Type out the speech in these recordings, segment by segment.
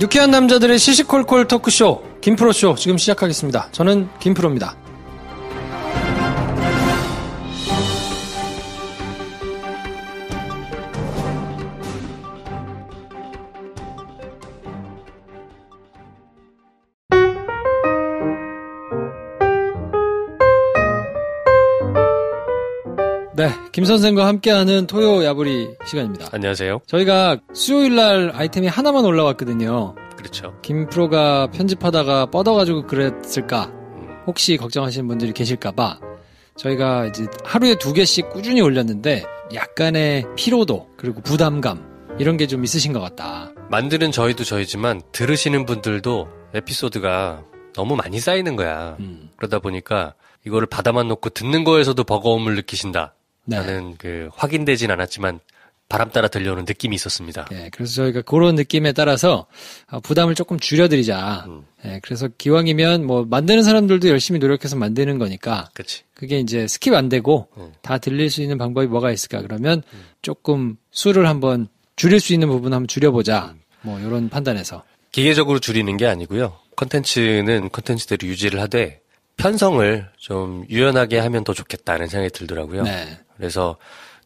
유쾌한 남자들의 시시콜콜 토크쇼 김프로쇼 지금 시작하겠습니다. 저는 김프로입니다. 네, 김 선생과 함께하는 토요 야부리 시간입니다. 안녕하세요. 저희가 수요일날 아이템이 하나만 올라왔거든요. 그렇죠. 김프로가 편집하다가 뻗어가지고 그랬을까? 혹시 걱정하시는 분들이 계실까봐 저희가 이제 하루에 2개씩 꾸준히 올렸는데 약간의 피로도 그리고 부담감 이런 게 좀 있으신 것 같다. 만드는 저희도 저희지만 들으시는 분들도 에피소드가 너무 많이 쌓이는 거야. 그러다 보니까 이거를 받아만 놓고 듣는 거에서도 버거움을 느끼신다. 라는 그 확인되진 않았지만 바람 따라 들려오는 느낌이 있었습니다. 네, 그래서 저희가 그런 느낌에 따라서 부담을 조금 줄여드리자. 네, 그래서 기왕이면 뭐 만드는 사람들도 열심히 노력해서 만드는 거니까. 그치. 그게 이제 스킵 안 되고 다 들릴 수 있는 방법이 뭐가 있을까? 그러면 조금 수를 한번 줄일 수 있는 부분 한번 줄여보자. 뭐 이런 판단에서. 기계적으로 줄이는 게 아니고요. 컨텐츠는 컨텐츠대로 유지를 하되 편성을 좀 유연하게 하면 더 좋겠다는 생각이 들더라고요. 네. 그래서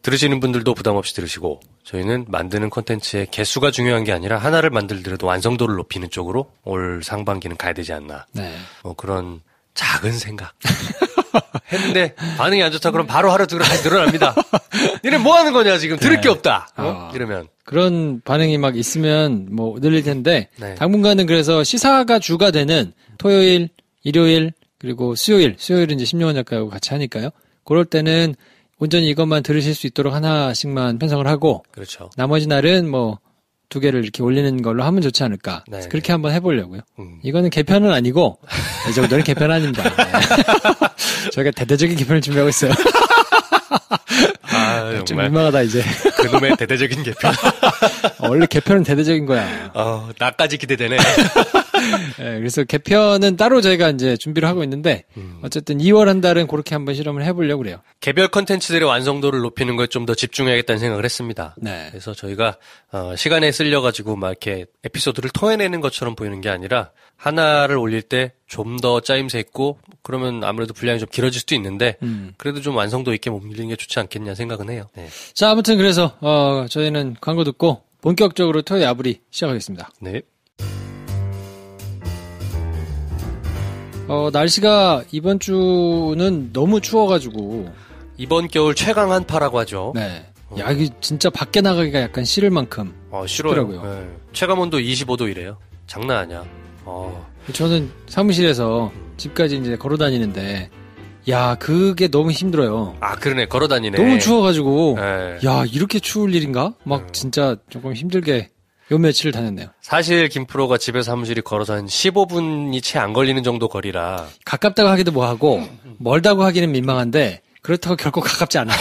들으시는 분들도 부담 없이 들으시고 저희는 만드는 콘텐츠의 개수가 중요한 게 아니라 하나를 만들더라도 완성도를 높이는 쪽으로 올 상반기는 가야 되지 않나. 네. 뭐 그런 작은 생각. 했는데 반응이 안 좋다 그럼 바로 하루 다시 늘어납니다. 니네 뭐 하는 거냐 지금 들을 네. 게 없다. 이러면. 그런 반응이 막 있으면 뭐 늘릴 텐데 네. 당분간은 그래서 시사가 주가 되는 토요일, 일요일 그리고 수요일은 이제 심영원 작가하고 같이 하니까요. 그럴 때는 온전히 이것만 들으실 수 있도록 하나씩만 편성을 하고 그렇죠. 나머지 날은 뭐 2개를 이렇게 올리는 걸로 하면 좋지 않을까. 네, 그렇게 한번 해보려고요. 이거는 개편은 아니고 이 정도는 개편 아닙니다. 네. 저희가 대대적인 개편을 준비하고 있어요. 아, 좀 정말. 민망하다 이제. 그놈의 대대적인 개편. 원래 개편은 대대적인 거야. 나까지 기대되네. 네, 그래서 개편은 따로 저희가 이제 준비를 하고 있는데 어쨌든 2월 한 달은 그렇게 한번 실험을 해보려고 그래요. 개별 컨텐츠들의 완성도를 높이는 거에 좀 더 집중해야겠다는 생각을 했습니다. 네. 그래서 저희가 시간에 쓸려가지고 막 이렇게 에피소드를 토해내는 것처럼 보이는 게 아니라 하나를 올릴 때 좀 더 짜임새 있고 그러면 아무래도 분량이 좀 길어질 수도 있는데 그래도 좀 완성도 있게 몸밀리는 게 좋지 않겠냐 생각은 해요. 네. 자, 아무튼 그래서 저희는 광고 듣고 본격적으로 토요 야부리 시작하겠습니다. 네. 날씨가 이번 주는 너무 추워가지고 이번 겨울 최강 한파라고 하죠. 네. 야, 이게 진짜 밖에 나가기가 약간 싫을 만큼 싫어요. 춥더라고요. 네. 체감온도 25도이래요. 장난 아니야. 저는 사무실에서 집까지 이제 걸어 다니는데 야, 그게 너무 힘들어요. 아, 그러네. 걸어 다니네. 너무 추워가지고 네. 야, 이렇게 추울 일인가? 막 진짜 조금 힘들게 요 며칠을 다녔네요. 사실 김프로가 집에서 사무실이 걸어서 한 15분이 채 안 걸리는 정도 거리라 가깝다고 하기도 뭐하고 멀다고 하기는 민망한데 그렇다고 결코 가깝지 않아요.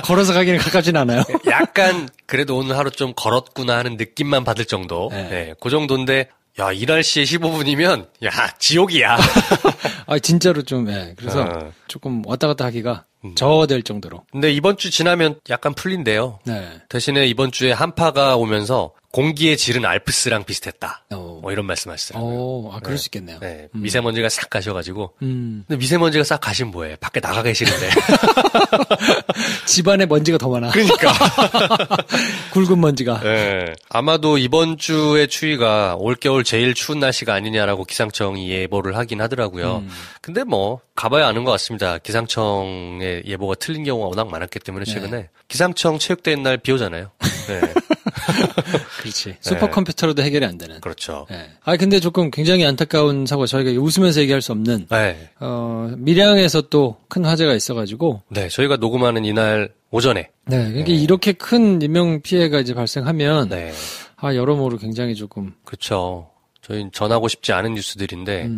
걸어서 가기는 가깝진 않아요. 약간 그래도 오늘 하루 좀 걸었구나 하는 느낌만 받을 정도. 네. 네, 그 정도인데 야, 이 날씨에 15분이면 야, 지옥이야. 아, 진짜로 좀 그래서 조금 왔다 갔다 하기가 저어될 정도로. 근데 이번 주 지나면 약간 풀린대요. 네. 대신에 이번 주에 한파가 오면서 공기의 질은 알프스랑 비슷했다. 뭐 이런 말씀하시더라고요. 그럴 수 있겠네요. 네, 미세먼지가 싹 가셔가지고. 근데 미세먼지가 싹 가신 뭐해? 밖에 나가 계시는데. 집안에 먼지가 더 많아. 그러니까. 굵은 먼지가. 네. 아마도 이번 주의 추위가 올겨울 제일 추운 날씨가 아니냐라고 기상청이 예보를 하긴 하더라고요. 근데 뭐 가봐야 아는 것 같습니다. 기상청의 예보가 틀린 경우가 워낙 많았기 때문에 최근에. 네. 기상청 체육대회 날 비 오잖아요. 네. 그렇지. 슈퍼컴퓨터로도 해결이 안 되는. 그렇죠. 네. 근데 조금 굉장히 안타까운 사고, 저희가 웃으면서 얘기할 수 없는. 네. 밀양에서 또 큰 화재가 있어가지고. 네. 저희가 녹음하는 이날 오전에. 네. 그러니까 이렇게 큰 인명 피해가 이제 발생하면. 네. 여러모로 굉장히 조금. 그렇죠. 저희는 전하고 싶지 않은 뉴스들인데.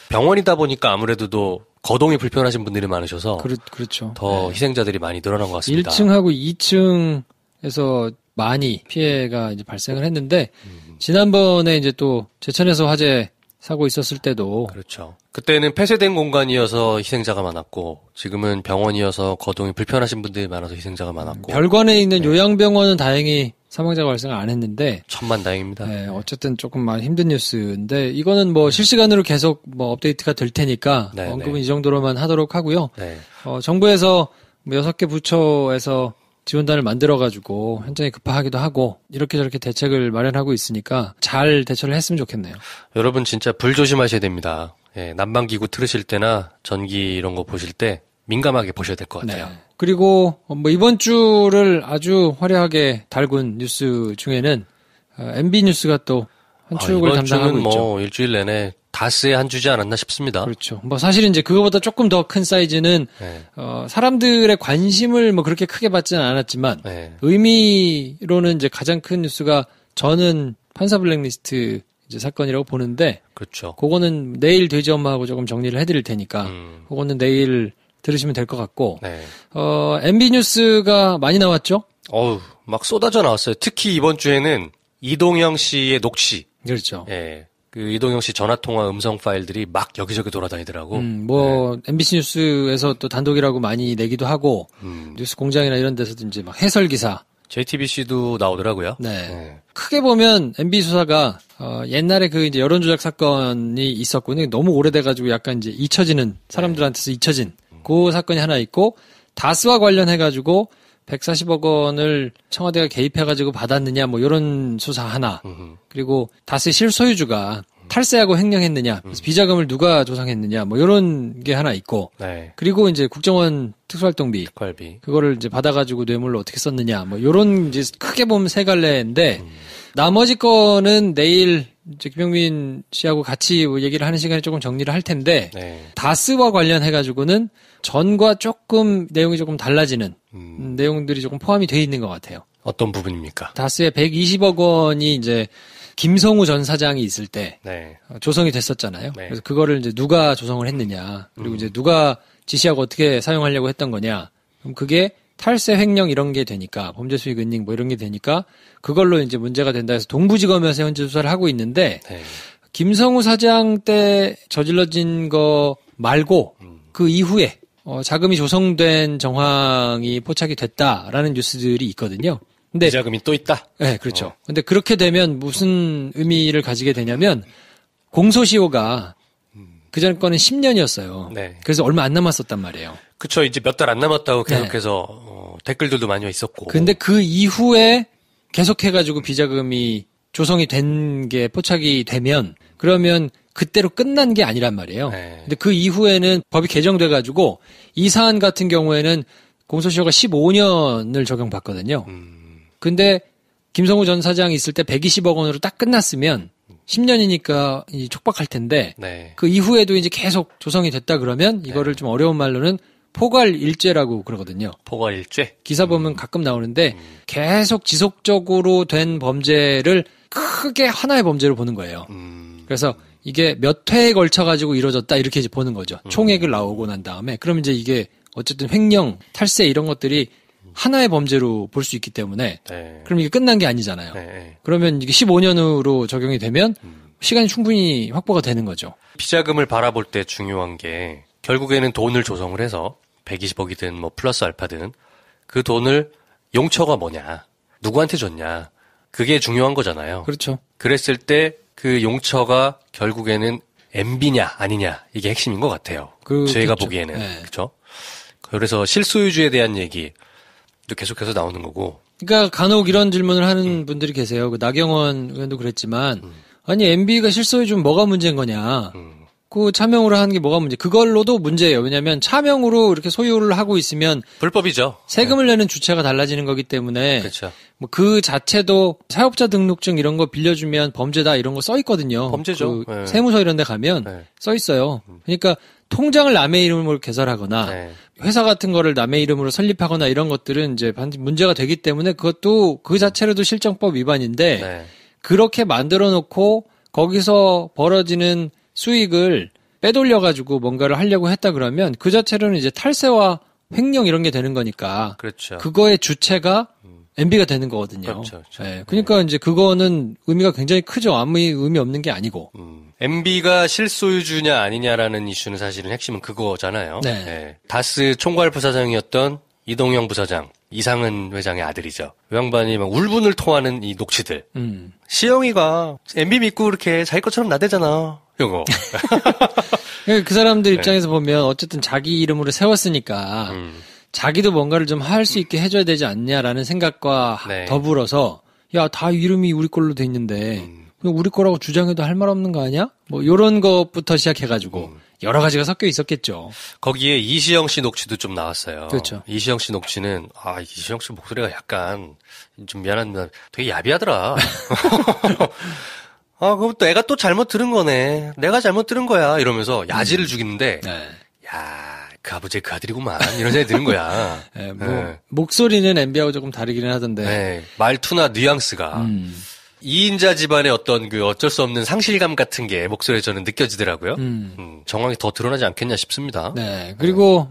병원이다 보니까 아무래도 거동이 불편하신 분들이 많으셔서. 그렇죠. 더 네. 희생자들이 많이 늘어난 것 같습니다. 1층하고 2층에서 많이 피해가 이제 발생을 했는데, 지난번에 이제 또 제천에서 화재 사고 있었을 때도. 그렇죠. 그때는 폐쇄된 공간이어서 희생자가 많았고, 지금은 병원이어서 거동이 불편하신 분들이 많아서 희생자가 많았고. 별관에 있는 요양병원은 다행히 사망자가 발생을 안 했는데 천만다행입니다. 네, 어쨌든 조금 많이 힘든 뉴스인데 이거는 뭐 실시간으로 계속 뭐 업데이트가 될 테니까 네, 언급은 네. 이 정도로만 하도록 하고요. 네. 정부에서 뭐 6개 부처에서 지원단을 만들어가지고 현장에 급파하기도 하고 이렇게 저렇게 대책을 마련하고 있으니까 잘 대처를 했으면 좋겠네요. 여러분 진짜 불 조심하셔야 됩니다. 예, 난방기구 틀으실 때나 전기 이런 거 보실 때 민감하게 보셔야 될 것 같아요. 네. 그리고 뭐 이번 주를 아주 화려하게 달군 뉴스 중에는 MB 뉴스가 또 한 축을 담당하고 있죠. 뭐 일주일 내내 다스의 한 주지 않았나 싶습니다. 그렇죠. 뭐 사실은 이제 그거보다 조금 더 큰 사이즈는 네. 사람들의 관심을 뭐 그렇게 크게 받지는 않았지만 네. 의미로는 이제 가장 큰 뉴스가 저는 판사 블랙리스트 이제 사건이라고 보는데 그렇죠. 그거는 내일 돼지 엄마하고 조금 정리를 해드릴 테니까 그거는 내일 들으시면 될 것 같고 네. MB 뉴스가 많이 나왔죠? 막 쏟아져 나왔어요. 특히 이번 주에는 이동영 씨의 녹취. 그렇죠. 예. 그 이동영 씨 전화통화 음성 파일들이 막 여기저기 돌아다니더라고. 뭐, 네. MBC 뉴스에서 또 단독이라고 많이 내기도 하고, 뉴스 공장이나 이런 데서도 이제 막 해설 기사. JTBC도 나오더라고요. 네. 크게 보면 MB 수사가, 옛날에 그 이제 여론조작 사건이 있었군요. 너무 오래돼가지고 약간 이제 잊혀지는, 사람들한테서 잊혀진 그 사건이 하나 있고, 다스와 관련해가지고, 140억 원을 청와대가 개입해가지고 받았느냐, 뭐, 요런 수사 하나. 그리고 다스의 실소유주가 탈세하고 횡령했느냐, 그래서 비자금을 누가 조성했느냐, 뭐, 요런 게 하나 있고. 네. 그리고 이제 국정원 특수활동비. 그거를 이제 받아가지고 뇌물로 어떻게 썼느냐, 뭐, 요런 이제 크게 보면 세 갈래인데, 나머지 거는 내일 이제 김병민 씨하고 같이 얘기를 하는 시간에 조금 정리를 할 텐데, 네. 다스와 관련해가지고는 전과 조금 내용이 조금 달라지는 내용들이 조금 포함이 돼 있는 것 같아요. 어떤 부분입니까? 다스에 120억 원이 이제 김성우 전 사장이 있을 때 네. 조성이 됐었잖아요. 네. 그래서 그거를 이제 누가 조성을 했느냐, 그리고 이제 누가 지시하고 어떻게 사용하려고 했던 거냐. 그럼 그게 탈세 횡령 이런 게 되니까 범죄 수익 은닉 뭐 이런 게 되니까 그걸로 이제 문제가 된다 해서 동부지검에서 현재 수사를 하고 있는데 네. 김성우 사장 때 저질러진 거 말고 그 이후에 자금이 조성된 정황이 포착이 됐다라는 뉴스들이 있거든요. 근데 비자금이 또 있다? 네, 그렇죠. 근데 그렇게 되면 무슨 의미를 가지게 되냐면 공소시효가 그전 거는 10년이었어요. 네. 그래서 얼마 안 남았었단 말이에요. 그쵸. 이제 몇 달 안 남았다고 계속해서 댓글들도 많이 있었고. 근데 그 이후에 계속해가지고 비자금이 조성이 된 게 포착이 되면 그러면 그때로 끝난 게 아니란 말이에요. 네. 근데 그 이후에는 법이 개정돼가지고 이 사안 같은 경우에는 공소시효가 15년을 적용받거든요. 근데 김성우 전 사장이 있을 때 120억 원으로 딱 끝났으면 10년이니까 촉박할 텐데 네. 그 이후에도 이제 계속 조성이 됐다 그러면 이거를 네. 좀 어려운 말로는 포괄일죄라고 그러거든요. 포괄일죄? 기사 보면 가끔 나오는데 계속 지속적으로 된 범죄를 크게 하나의 범죄로 보는 거예요. 그래서 이게 몇 회에 걸쳐가지고 이루어졌다 이렇게 이제 보는 거죠. 총액을 나오고 난 다음에 그럼 이제 이게 어쨌든 횡령, 탈세 이런 것들이 하나의 범죄로 볼 수 있기 때문에 네. 그럼 이게 끝난 게 아니잖아요. 네. 그러면 이게 15년으로 적용이 되면 시간이 충분히 확보가 되는 거죠. 비자금을 바라볼 때 중요한 게 결국에는 돈을 조성을 해서 120억이든 뭐 플러스 알파든 그 돈을 용처가 뭐냐, 누구한테 줬냐, 그게 중요한 거잖아요. 그렇죠. 그랬을 때 그 용처가 결국에는 MB냐 아니냐 이게 핵심인 것 같아요. 저희가 보기에는. 네. 그렇죠. 그래서 실소유주에 대한 얘기 또 계속해서 나오는 거고. 그러니까 간혹 이런 질문을 하는 분들이 계세요. 그 나경원 의원도 그랬지만 아니 MB가 실소유주면 뭐가 문제인 거냐. 그 차명으로 하는 게 뭐가 문제? 그걸로도 문제예요. 왜냐하면 차명으로 이렇게 소유를 하고 있으면 불법이죠. 세금을 내는 주체가 달라지는 거기 때문에 그렇죠. 뭐 그 자체도 사업자 등록증 이런 거 빌려주면 범죄다 이런 거 써 있거든요. 범죄죠. 그 네. 세무서 이런 데 가면 네. 써 있어요. 그러니까 통장을 남의 이름으로 개설하거나 네. 회사 같은 거를 남의 이름으로 설립하거나 이런 것들은 이제 반드시 문제가 되기 때문에 그것도 그 자체로도 실정법 위반인데 네. 그렇게 만들어 놓고 거기서 벌어지는 수익을 빼돌려가지고 뭔가를 하려고 했다 그러면 그 자체로는 이제 탈세와 횡령 이런 게 되는 거니까. 그렇죠. 그거의 주체가 MB가 되는 거거든요. 그렇죠. 그렇죠. 네. 그러니까 이제 그거는 의미가 굉장히 크죠. 아무 의미 없는 게 아니고. MB가 실소유주냐 아니냐라는 이슈는 사실은 핵심은 그거잖아요. 네. 네. 다스 총괄부사장이었던 이동영 부사장, 이상은 회장의 아들이죠. 그 양반이 막 울분을 토하는 이 녹취들. 시영이가 MB 믿고 이렇게 자기 것처럼 나대잖아. 이거. 그 사람들 입장에서 보면 어쨌든 자기 이름으로 세웠으니까 자기도 뭔가를 좀 할 수 있게 해줘야 되지 않냐라는 생각과 네. 더불어서 야, 다 이름이 우리 걸로 돼 있는데 그냥 우리 거라고 주장해도 할 말 없는 거 아니야? 뭐 요런 것부터 시작해가지고 여러 가지가 섞여 있었겠죠. 거기에 이시영 씨 녹취도 좀 나왔어요. 그렇죠. 이시영 씨 녹취는 이시영 씨 목소리가 약간 좀 미안한데 되게 야비하더라. 그럼 또 애가 또 잘못 들은 거네. 내가 잘못 들은 거야. 이러면서 야지를 죽이는데 네. 야, 그 아버지 그 아들이구만. 이런 생각이 드는 거야. 네, 목소리는 MB하고 조금 다르기는 하던데. 네, 말투나 뉘앙스가. 2인자 집안의 어떤 그 어쩔 수 없는 상실감 같은 게 목소리에 저는 느껴지더라고요. 정황이 더 드러나지 않겠냐 싶습니다. 네. 그리고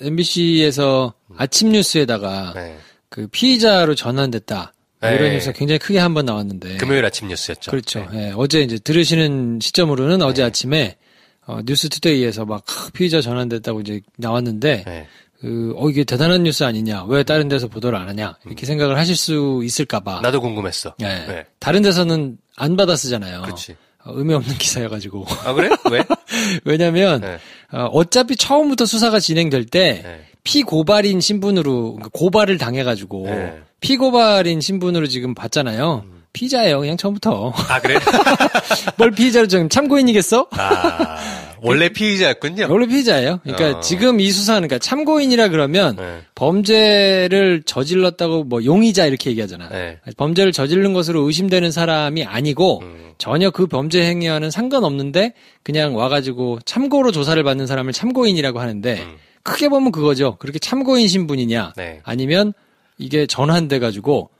MBC에서 아침 뉴스에다가 네. 그 피의자로 전환됐다. 네. 이런 뉴스가 굉장히 크게 한번 나왔는데. 금요일 아침 뉴스였죠. 그렇죠. 네. 네. 어제 이제 들으시는 시점으로는 어제 아침에 뉴스투데이에서 막 피의자 전환됐다고 이제 나왔는데 네. 이게 대단한 뉴스 아니냐? 왜 다른 데서 보도를 안 하냐? 이렇게 생각을 하실 수 있을까봐. 나도 궁금했어. 네. 네. 다른 데서는 안 받아 쓰잖아요. 그렇지. 의미 없는 기사여가지고. 아, 그래? 왜? 왜냐면, 네. 어차피 처음부터 수사가 진행될 때, 네. 피고발인 신분으로, 고발을 당해가지고, 네. 피고발인 신분으로 지금 봤잖아요. 피의자예요, 그냥 처음부터. 아, 그래? 뭘 피의자로 지금 참고인이겠어? 원래 피의자였군요. 원래 피의자예요. 그러니까 지금 이 수사는, 그러니까 참고인이라 그러면, 네. 범죄를 저질렀다고 용의자 이렇게 얘기하잖아. 네. 범죄를 저지른 것으로 의심되는 사람이 아니고, 전혀 그 범죄 행위와는 상관없는데, 그냥 와가지고 참고로 조사를 받는 사람을 참고인이라고 하는데, 크게 보면 그거죠. 그렇게 참고인 신분이냐, 네. 아니면 이게 전환돼가지고,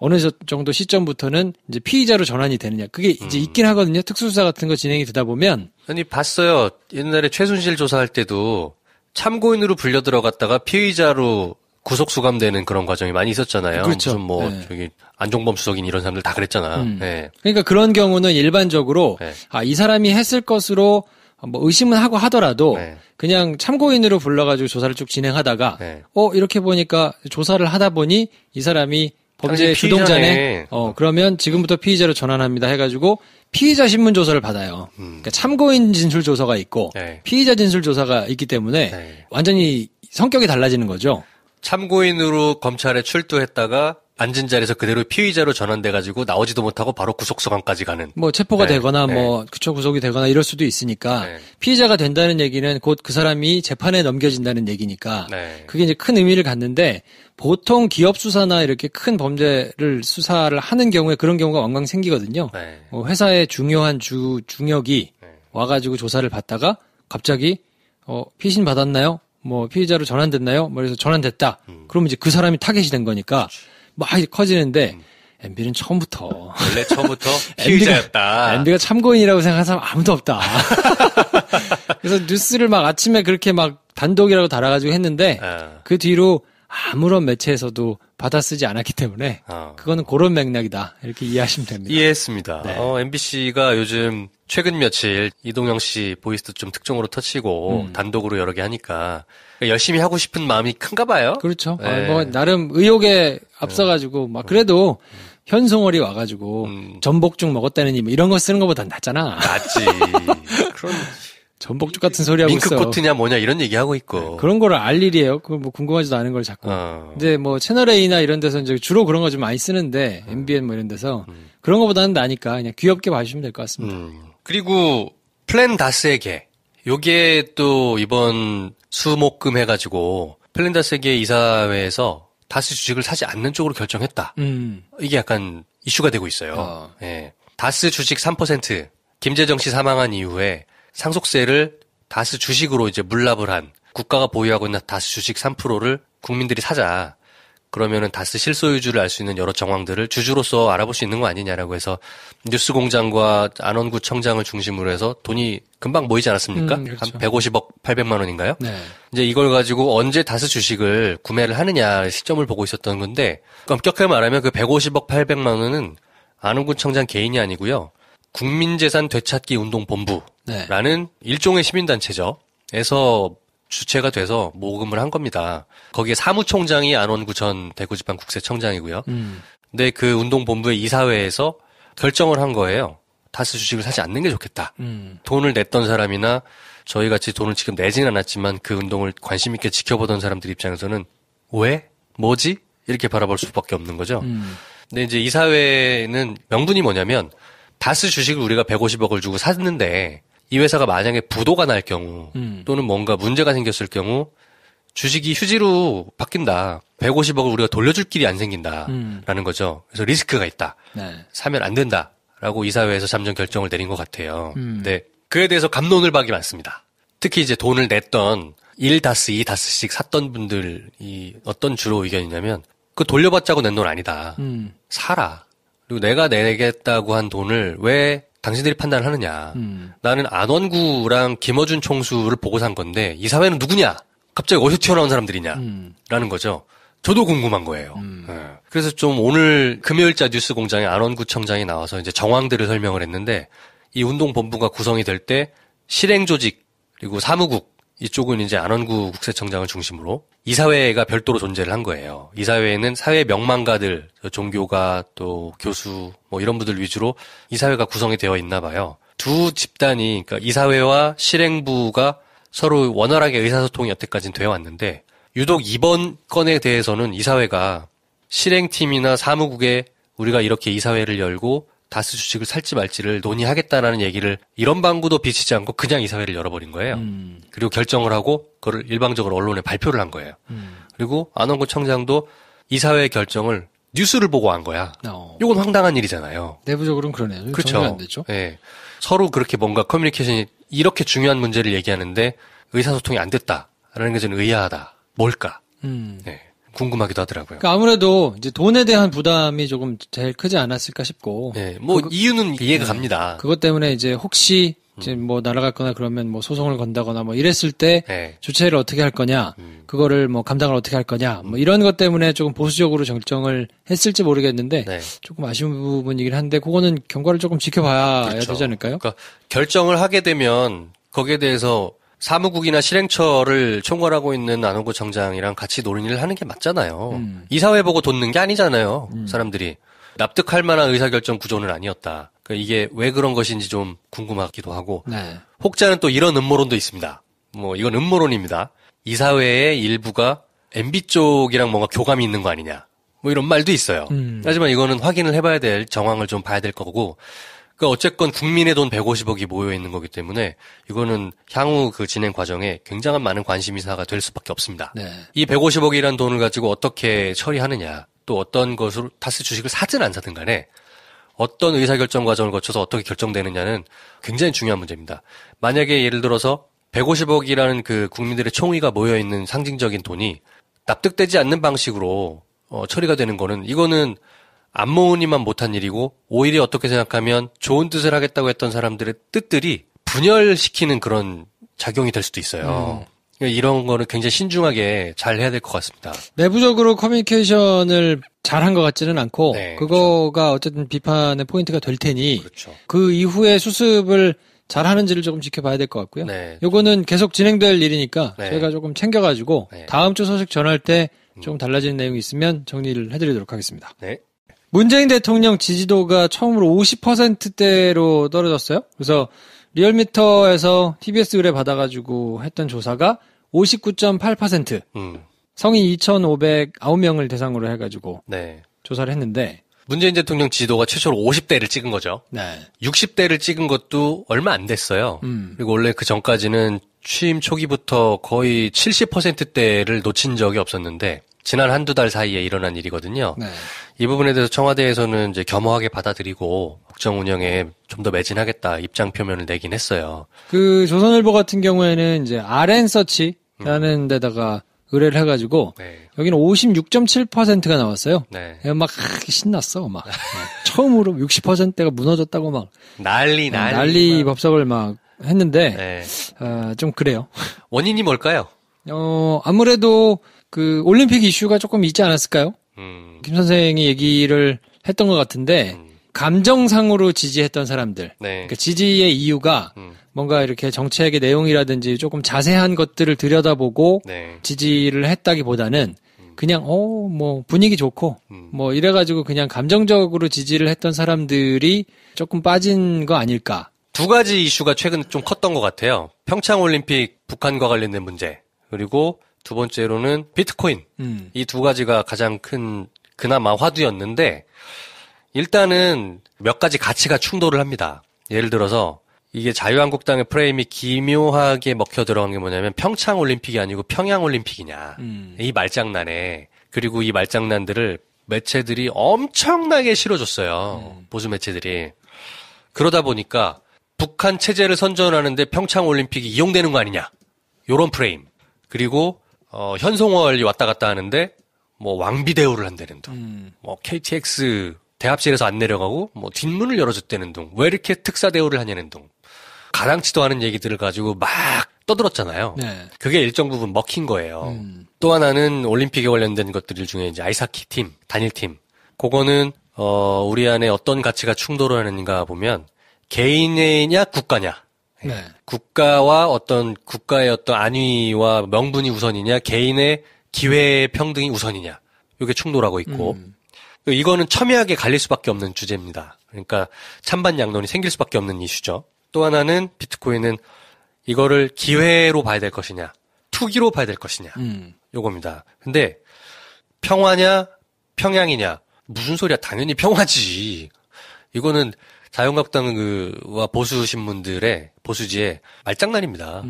어느 정도 시점부터는 이제 피의자로 전환이 되느냐. 그게 이제 있긴 하거든요. 특수수사 같은 거 진행이 되다 보면. 아니, 봤어요. 옛날에 최순실 조사할 때도 참고인으로 불려 들어갔다가 피의자로 구속 수감되는 그런 과정이 많이 있었잖아요. 그렇죠. 무슨 네. 저기 안종범 수석인 이런 사람들 다 그랬잖아. 네. 그러니까 그런 경우는 일반적으로 네. 이 사람이 했을 것으로 의심은 하고 하더라도 네. 그냥 참고인으로 불러가지고 조사를 쭉 진행하다가 네. 이렇게 보니까 조사를 하다 보니 이 사람이 범죄 당신 주동자네. 피의자네. 그러면 지금부터 피의자로 전환합니다 해가지고 피의자 신문 조사를 받아요. 그러니까 참고인 진술 조사가 있고 네. 피의자 진술 조사가 있기 때문에 네. 완전히 성격이 달라지는 거죠. 참고인으로 검찰에 출두했다가 앉은 자리에서 그대로 피의자로 전환돼가지고 나오지도 못하고 바로 구속수감까지 가는. 체포가 네. 되거나 네. 구속이 되거나 이럴 수도 있으니까 네. 피의자가 된다는 얘기는 곧 그 사람이 재판에 넘겨진다는 얘기니까 네. 그게 이제 큰 의미를 갖는데 보통 기업 수사나 이렇게 큰 범죄를 수사를 하는 경우에 그런 경우가 왕왕 생기거든요. 네. 회사의 중요한 중역이 네. 와가지고 조사를 받다가 갑자기 피신 받았나요? 피의자로 전환됐나요? 그래서 전환됐다. 그러면 이제 그 사람이 타겟이 된 거니까 막 커지는데 MB는 처음부터 원래 처음부터 피의자였다. MB가 참고인이라고 생각하는 사람 아무도 없다. 그래서 뉴스를 막 아침에 그렇게 막 단독이라고 달아가지고 했는데 그 뒤로 아무런 매체에서도 받아쓰지 않았기 때문에 그거는 그런 맥락이다. 이렇게 이해하시면 됩니다. 이해했습니다. 네. MBC가 요즘 최근 며칠 이동영 씨 보이스도 좀 특종으로 터치고 단독으로 여러 개 하니까 열심히 하고 싶은 마음이 큰가 봐요. 그렇죠. 네. 나름 의혹에 앞서가지고 막 그래도 현송월이 와가지고 전복죽 먹었다는 이런 거 쓰는 것보다 낫잖아. 낫지. 그런 전복죽 같은 소리 하고 있어. 밍크코트냐 뭐냐 이런 얘기하고 있고. 그런 거를 알 일이에요. 궁금하지도 않은 걸 자꾸. 근데 채널A나 이런 데서 이제 주로 그런 거 좀 많이 쓰는데 MBN 이런 데서 그런 거보다는 나니까 그냥 귀엽게 봐주시면 될 것 같습니다. 그리고 플랜 다스의 개. 요게 또 이번 수목금 해가지고 플랜 다스의 개 이사회에서 다스 주식을 사지 않는 쪽으로 결정했다. 이게 약간 이슈가 되고 있어요. 예. 다스 주식 3%. 김재정 씨 사망한 이후에 상속세를 다스 주식으로 이제 물납을 한 국가가 보유하고 있는 다스 주식 3%를 국민들이 사자. 그러면은 다스 실소유주를 알 수 있는 여러 정황들을 주주로서 알아볼 수 있는 거 아니냐라고 해서 뉴스공장과 안원구청장을 중심으로 해서 돈이 금방 모이지 않았습니까? 그렇죠. 한 150억 800만 원인가요? 네. 이제 이걸 가지고 언제 다스 주식을 구매를 하느냐 시점을 보고 있었던 건데 엄격하게 말하면 그 150억 800만 원은 안원구청장 개인이 아니고요. 국민재산 되찾기 운동본부라는 일종의 시민단체죠. 에서 주체가 돼서 모금을 한 겁니다. 거기에 사무총장이 안원구 전 대구지방국세청장이고요. 근데 그 운동본부의 이사회에서 결정을 한 거예요. 다스 주식을 사지 않는 게 좋겠다. 돈을 냈던 사람이나 저희같이 돈을 지금 내진 않았지만 그 운동을 관심 있게 지켜보던 사람들 입장에서는 왜? 뭐지? 이렇게 바라볼 수밖에 없는 거죠. 근데 이제 이사회는 명분이 뭐냐면 다스 주식을 우리가 150억을 주고 샀는데 이 회사가 만약에 부도가 날 경우 또는 뭔가 문제가 생겼을 경우 주식이 휴지로 바뀐다. 150억을 우리가 돌려줄 길이 안 생긴다라는 거죠. 그래서 리스크가 있다. 네. 사면 안 된다라고 이사회에서 잠정 결정을 내린 것 같아요. 네. 그에 대해서 갑론을 박이 많습니다. 특히 이제 돈을 냈던 1다스, 2다스씩 샀던 분들이 어떤 주로 의견이냐면 그 돌려받자고 낸 돈 아니다. 사라. 그리고 내가 내겠다고 한 돈을 왜 당신들이 판단을 하느냐. 나는 안원구랑 김어준 총수를 보고 산 건데 이 사회는 누구냐. 갑자기 어디서 튀어나온 사람들이냐. 라는 거죠. 저도 궁금한 거예요. 네. 그래서 좀 오늘 금요일자 뉴스 공장에 안원구 청장이 나와서 이제 정황들을 설명을 했는데 이 운동본부가 구성이 될 때 실행조직 그리고 사무국 이쪽은 이제 안원구 국세청장을 중심으로 이사회가 별도로 존재를 한 거예요. 이사회에는 사회 명망가들, 종교가 또 교수 뭐 이런 분들 위주로 이사회가 구성이 되어 있나 봐요. 두 집단이 그러니까 이사회와 실행부가 서로 원활하게 의사소통이 여태까지는 되어 왔는데 유독 이번 건에 대해서는 이사회가 실행팀이나 사무국에 우리가 이렇게 이사회를 열고 다스 주식을 살지 말지를 논의하겠다라는 얘기를 이런 방구도 비치지 않고 그냥 이사회를 열어버린 거예요. 그리고 결정을 하고 그걸 일방적으로 언론에 발표를 한 거예요. 그리고 안원구 청장도 이사회의 결정을 뉴스를 보고 한 거야. 이건 황당한 일이잖아요. 내부적으로는 그러네요. 그렇죠. 안 됐죠. 네. 서로 그렇게 뭔가 커뮤니케이션이 이렇게 중요한 문제를 얘기하는데 의사소통이 안 됐다라는 게 저는 의아하다. 뭘까? 네. 궁금하기도 하더라고요. 그러니까 아무래도 이제 돈에 대한 부담이 조금 제일 크지 않았을까 싶고. 네, 뭐 이유는 이해가 갑니다. 그것 때문에 이제 혹시 이제 뭐 날아갔거나 그러면 뭐 소송을 건다거나 뭐 이랬을 때 네. 주체를 어떻게 할 거냐, 그거를 뭐 감당을 어떻게 할 거냐, 뭐 이런 것 때문에 조금 보수적으로 결정을 했을지 모르겠는데 네. 조금 아쉬운 부분이긴 한데 그거는 경과를 조금 지켜봐야 그렇죠. 되지 않을까요? 그러니까 결정을 하게 되면 거기에 대해서 사무국이나 실행처를 총괄하고 있는 안원구 청장이랑 같이 논의를 하는 게 맞잖아요. 이사회 보고 돋는 게 아니잖아요. 사람들이. 납득할 만한 의사결정 구조는 아니었다. 그러니까 이게 왜 그런 것인지 좀 궁금하기도 하고. 네. 혹자는 또 이런 음모론도 있습니다. 뭐 이건 음모론입니다. 이사회의 일부가 MB 쪽이랑 뭔가 교감이 있는 거 아니냐. 뭐 이런 말도 있어요. 하지만 이거는 확인을 해봐야 될 정황을 좀 봐야 될 거고. 그러니까 어쨌건 국민의 돈 150억이 모여 있는 거기 때문에 이거는 향후 그 진행 과정에 굉장한 많은 관심사가 될 수밖에 없습니다. 네. 이 150억이라는 돈을 가지고 어떻게 처리하느냐, 또 어떤 것으로 다스 주식을 사든 안 사든 간에 어떤 의사결정 과정을 거쳐서 어떻게 결정되느냐는 굉장히 중요한 문제입니다. 만약에 예를 들어서 150억이라는 그 국민들의 총의가 모여 있는 상징적인 돈이 납득되지 않는 방식으로 처리가 되는 거는 이거는 안모으니만 못한 일이고 오히려 어떻게 생각하면 좋은 뜻을 하겠다고 했던 사람들의 뜻들이 분열시키는 그런 작용이 될 수도 있어요. 그러니까 이런 거는 굉장히 신중하게 잘 해야 될 것 같습니다. 내부적으로 커뮤니케이션을 잘한 것 같지는 않고 네, 그거가 어쨌든 비판의 포인트가 될 테니 그렇죠. 그 이후에 수습을 잘하는지를 조금 지켜봐야 될 것 같고요. 네. 요거는 계속 진행될 일이니까 네. 저희가 조금 챙겨가지고 네. 다음 주 소식 전할 때 조금 달라지는 내용이 있으면 정리를 해드리도록 하겠습니다. 네. 문재인 대통령 지지도가 처음으로 50%대로 떨어졌어요. 그래서 리얼미터에서 TBS 의뢰 받아가지고 했던 조사가 59.8%. 성인 2,509명을 대상으로 해가지고 네. 조사를 했는데 문재인 대통령 지지도가 최초로 50대를 찍은 거죠. 네. 60대를 찍은 것도 얼마 안 됐어요. 그리고 원래 그 전까지는 취임 초기부터 거의 70%대를 놓친 적이 없었는데 지난 한두 달 사이에 일어난 일이거든요. 네. 이 부분에 대해서 청와대에서는 이제 겸허하게 받아들이고 국정 운영에 좀 더 매진하겠다 입장 표명을 내긴 했어요. 그 조선일보 같은 경우에는 이제 RN서치라는 데다가 의뢰를 해가지고 네. 여기는 56.7%가 나왔어요. 네. 막 신났어 막 처음으로 60%가 무너졌다고 막 난리 법석을 막 했는데 네. 좀 그래요. 원인이 뭘까요? 아무래도 그 올림픽 이슈가 조금 있지 않았을까요? 김 선생이 얘기를 했던 것 같은데 감정상으로 지지했던 사람들. 네. 그러니까 지지의 이유가 뭔가 이렇게 정책의 내용이라든지 조금 자세한 것들을 들여다보고 네. 지지를 했다기보다는 그냥 뭐 분위기 좋고 뭐 이래가지고 그냥 감정적으로 지지를 했던 사람들이 조금 빠진 거 아닐까. 두 가지 이슈가 최근 좀 컸던 것 같아요. 평창올림픽 북한과 관련된 문제, 그리고 두 번째로는 비트코인. 이 두 가지가 가장 큰 그나마 화두였는데, 일단은 몇 가지 가치가 충돌을 합니다. 예를 들어서 이게 자유한국당의 프레임이 기묘하게 먹혀 들어간 게 뭐냐면 평창올림픽이 아니고 평양올림픽이냐. 이 말장난에. 그리고 이 말장난들을 매체들이 엄청나게 실어줬어요. 보수 매체들이. 그러다 보니까 북한 체제를 선전하는데 평창올림픽이 이용되는 거 아니냐. 요런 프레임. 그리고 현송월이 왔다 갔다 하는데 뭐 왕비 대우를 한다는 둥. 뭐 KTX 대합실에서 안 내려가고 뭐 뒷문을 열어줬다는 둥. 왜 이렇게 특사 대우를 하냐는 둥. 가당치도 않은 얘기들을 가지고 막 떠들었잖아요. 네. 그게 일정 부분 먹힌 거예요. 또 하나는 올림픽에 관련된 것들 중에 이제 아이스하키 팀, 단일팀. 그거는 우리 안에 어떤 가치가 충돌하는가 보면 개인이냐 국가냐. 네. 국가와 국가의 어떤 안위와 명분이 우선이냐, 개인의 기회 평등이 우선이냐. 이게 충돌하고 있고. 이거는 첨예하게 갈릴 수밖에 없는 주제입니다. 그러니까 찬반 양론이 생길 수밖에 없는 이슈죠. 또 하나는 비트코인은 이거를 기회로 봐야 될 것이냐, 투기로 봐야 될 것이냐, 요겁니다. 근데 평화냐, 평양이냐, 무슨 소리야? 당연히 평화지. 이거는 자유한국당과 보수 신문들의 보수지의 말장난입니다.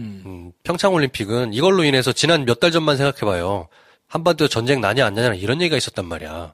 평창올림픽은 이걸로 인해서 지난 몇 달 전만 생각해봐요. 한반도 전쟁 나냐 안 나냐 이런 얘기가 있었단 말이야.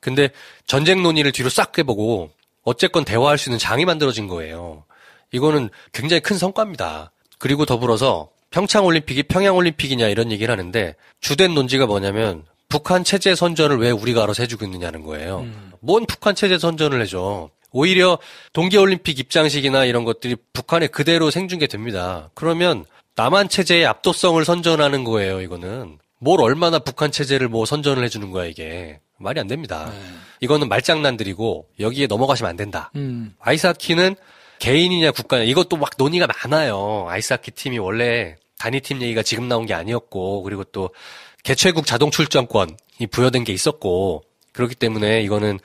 근데 전쟁 논의를 뒤로 싹 해보고 어쨌건 대화할 수 있는 장이 만들어진 거예요. 이거는 굉장히 큰 성과입니다. 그리고 더불어서 평창올림픽이 평양올림픽이냐 이런 얘기를 하는데 주된 논지가 뭐냐면 북한 체제 선전을 왜 우리가 알아서 해주고 있느냐는 거예요. 뭔 북한 체제 선전을 해줘. 오히려 동계올림픽 입장식이나 이런 것들이 북한에 그대로 생중계됩니다. 그러면 남한 체제의 압도성을 선전하는 거예요, 이거는. 뭘 얼마나 북한 체제를 뭐 선전을 해주는 거야, 이게. 말이 안 됩니다. 이거는 말장난들이고 여기에 넘어가시면 안 된다. 아이스하키는 개인이냐 국가냐 이것도 막 논의가 많아요. 아이스하키 팀이 원래 단위팀 얘기가 지금 나온 게 아니었고 그리고 또 개최국 자동 출전권이 부여된 게 있었고 그렇기 때문에 이거는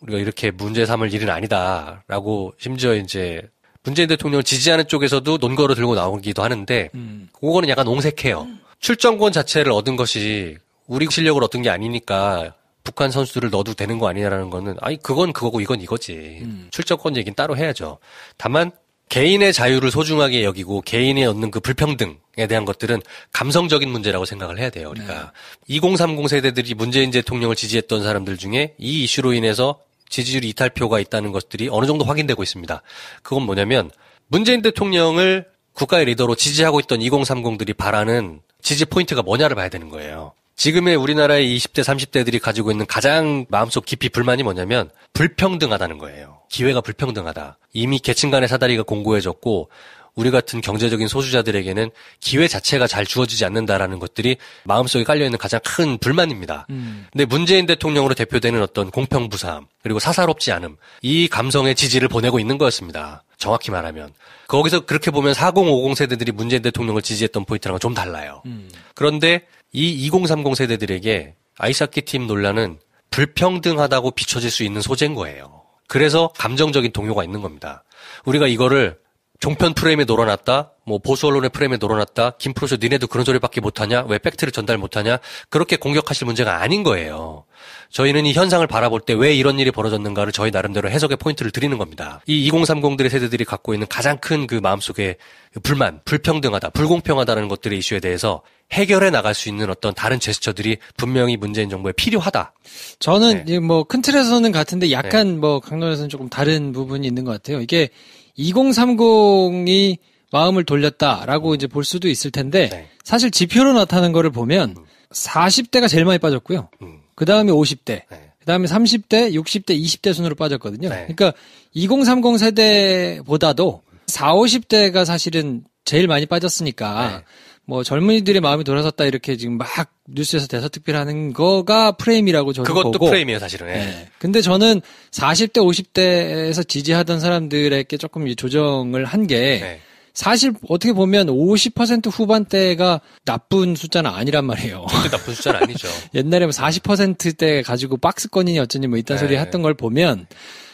우리가 이렇게 문제 삼을 일은 아니다라고 심지어 이제 문재인 대통령을 지지하는 쪽에서도 논거로 들고 나오기도 하는데 그거는 약간 옹색해요. 출전권 자체를 얻은 것이 우리 실력을 얻은 게 아니니까 북한 선수들을 넣어도 되는 거 아니냐라는 거는 아니 그건 그거고 이건 이거지. 출전권 얘기는 따로 해야죠. 다만 개인의 자유를 소중하게 여기고 개인이 얻는 그 불평등에 대한 것들은 감성적인 문제라고 생각을 해야 돼요. 우리가 2030 세대들이 문재인 대통령을 지지했던 사람들 중에 이 이슈로 인해서 지지율 이탈표가 있다는 것들이 어느 정도 확인되고 있습니다. 그건 뭐냐면 문재인 대통령을 국가의 리더로 지지하고 있던 2030들이 바라는 지지 포인트가 뭐냐를 봐야 되는 거예요. 지금의 우리나라의 20대, 30대들이 가지고 있는 가장 마음속 깊이 불만이 뭐냐면 불평등하다는 거예요. 기회가 불평등하다. 이미 계층 간의 사다리가 공고해졌고 우리 같은 경제적인 소수자들에게는 기회 자체가 잘 주어지지 않는다라는 것들이 마음속에 깔려있는 가장 큰 불만입니다. 근데 문재인 대통령으로 대표되는 어떤 공평부사함 그리고 사사롭지 않음 이 감성의 지지를 보내고 있는 거였습니다. 정확히 말하면. 거기서 그렇게 보면 4050 세대들이 문재인 대통령을 지지했던 포인트랑은 좀 달라요. 그런데 이 2030 세대들에게 아이스하키 팀 논란은 불평등하다고 비춰질 수 있는 소재인 거예요. 그래서 감정적인 동요가 있는 겁니다. 우리가 이거를 종편 프레임에 놀아놨다, 뭐 보수 언론의 프레임에 놀아놨다, 김프로쇼 니네도 그런 소리밖에 못하냐, 왜 팩트를 전달 못하냐, 그렇게 공격하실 문제가 아닌 거예요. 저희는 이 현상을 바라볼 때 왜 이런 일이 벌어졌는가를 저희 나름대로 해석의 포인트를 드리는 겁니다. 이 2030들의 세대들이 갖고 있는 가장 큰 그 마음속의 불만, 불평등하다, 불공평하다는 것들의 이슈에 대해서 해결해 나갈 수 있는 어떤 다른 제스처들이 분명히 문재인 정부에 필요하다. 저는 뭐 큰 틀에서는 같은데 약간 뭐 강론에서는 조금 다른 부분이 있는 것 같아요. 이게 2030이 마음을 돌렸다라고 이제 볼 수도 있을 텐데 사실 지표로 나타나는 거를 보면 40대가 제일 많이 빠졌고요. 그 다음에 50대, 그 다음에 30대, 60대, 20대 순으로 빠졌거든요. 그러니까 2030 세대보다도 40, 50대가 사실은 제일 많이 빠졌으니까 뭐 젊은이들의 마음이 돌아섰다 이렇게 지금 막 뉴스에서 대서특필하는 거가 프레임이라고 저는 보고. 그것도 프레임이에요, 사실은. 네. 근데 저는 40대, 50대에서 지지하던 사람들에게 조금 조정을 한 게 네. 사실 어떻게 보면 50% 후반대가 나쁜 숫자는 아니란 말이에요. 절대 나쁜 숫자는 아니죠. 옛날에 뭐 40%대 가지고 박스권이니 어쩌니 뭐 이딴 소리 했던 걸 보면